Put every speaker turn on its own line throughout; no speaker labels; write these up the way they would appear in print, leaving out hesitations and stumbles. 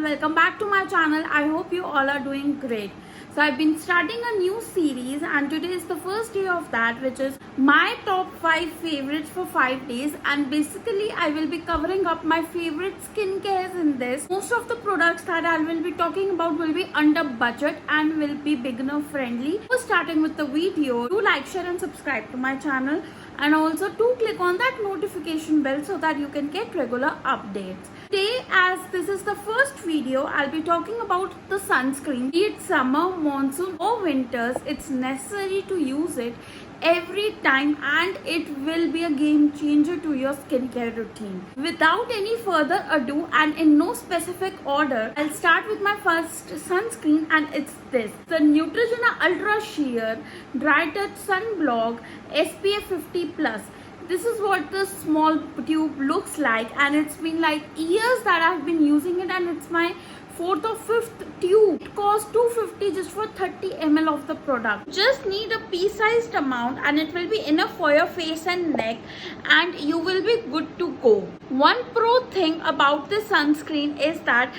welcome back to my channel. I hope you all are doing great. So I've been starting a new series and today is the first day of that, which is my top 5 favorites for 5 days, and basically I will be covering up my favorite skincares in this. Most of the products that I will be talking about will be under budget and will be beginner friendly. So starting with the video, do like, share and subscribe to my channel, and also do click on that notification bell so that you can get regular updates. Today, as this is the first video, I'll be talking about the sunscreen. Be it summer, monsoon or winters, it's necessary to use it every time and it will be a game changer to your skincare routine. Without any further ado and in no specific order, I'll start with my first sunscreen, and it's this. The Neutrogena Ultra Sheer Dry Touch Sunblock SPF 50+. This is what the small tube looks like, and it's been like years that I've been using it, and it's my 4th or 5th tube. It costs $250 just for 30 ml of the product. Just need a pea-sized amount and it will be enough for your face and neck, and you will be good to go. One pro thing about this sunscreen is that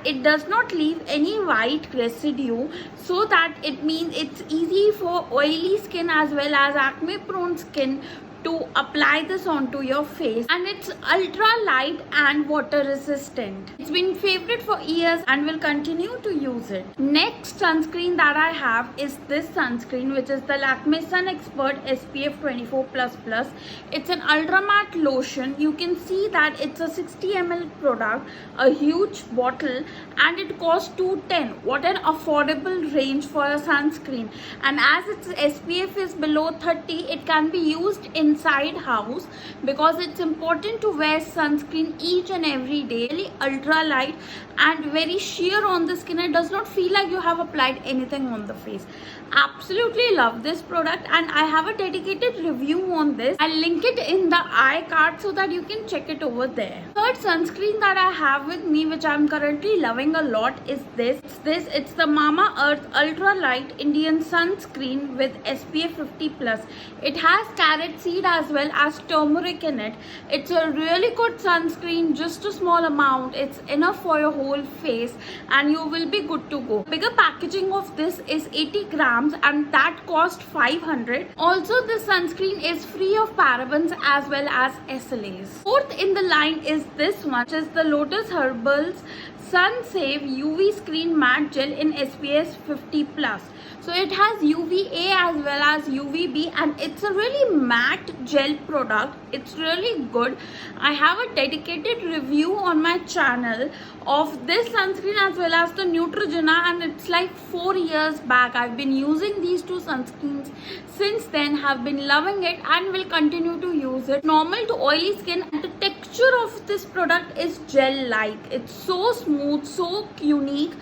it does not leave any white residue, so that it means it's easy for oily skin as well as acne prone skin to apply this onto your face, and it's ultra light and water resistant. It's been favorite for years and will continue to use it. Next sunscreen that I have is this sunscreen, which is the Lakme Sun Expert SPF 24++. It's an ultra matte lotion. You can see that it's a 60 ml product, a huge bottle, and it costs $210. What an affordable range for a sunscreen. And as its SPF is below 30, it can be used inside house because it's important to wear sunscreen each and every day. Really ultra light and very sheer on the skin. It does not feel like you have applied anything on the face. Absolutely love this product, and I have a dedicated review on this. I'll link it in the iCard so that you can check it over there. Third sunscreen that I have with me, which I'm currently loving a lot, is this. It's the Mama Earth Ultra Light Indian Sunscreen with SPF 50+. It has carrot seed as well as turmeric in it. It's a really good sunscreen, just a small amount. It's enough for your whole face and you will be good to go. Bigger packaging of this is 80 grams and that cost $500. Also, this sunscreen is free of parabens as well as SLAs. Fourth in the line is this one, which is the Lotus Herbals Sun Save UV Screen Matte Gel in SPF 50+. So it has UVA as well as UVB, and it's a really matte gel product. It's really good. I have a dedicated review on my channel of this sunscreen as well as the Neutrogena, and it's like 4 years back. I've been using these two sunscreens since then, have been loving it and will continue to use it. Normal to oily skin, and the texture of this product is gel-like. It's so smooth, so unique.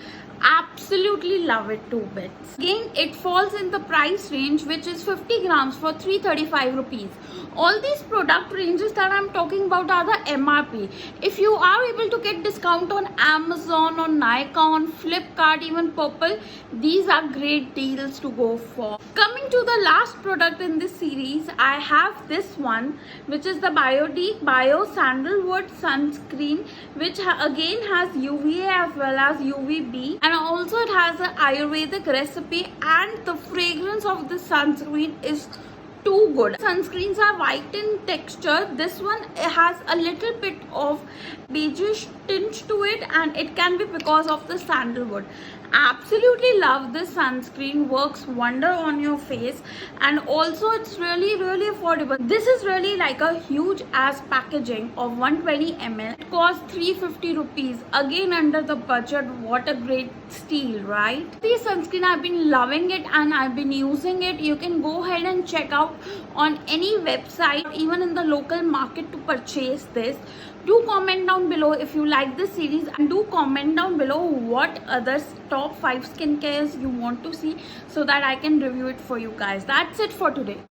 Absolutely love it 2 bits. Again, it falls in the price range, which is 50 grams for 335 rupees. All these product ranges that I'm talking about are the MRP. If you are able to get discount on Amazon, on Nikon, Flipkart, even Purple, these are great deals to go for. Coming to the last product in this series, I have this one, which is the Biotique Bio Sandalwood Sunscreen, which again has UVA as well as UVB, and also it has an Ayurvedic recipe, and the fragrance of the sunscreen is too good. Sunscreens are white in texture. This one has a little bit of beigeish tinge to it, and it can be because of the sandalwood. Absolutely love this sunscreen. Works wonder on your face, and also it's really affordable. This is really like a huge ass packaging of 120 ml. It costs 350 rupees. Again under the budget. What a great steal, right? This sunscreen, I've been loving it and I've been using it. You can go ahead and check out on any website, even in the local market, to purchase this. Do comment down below if you like this series, and do comment down below what other top 5 skincares you want to see so that I can review it for you guys. That's it for today.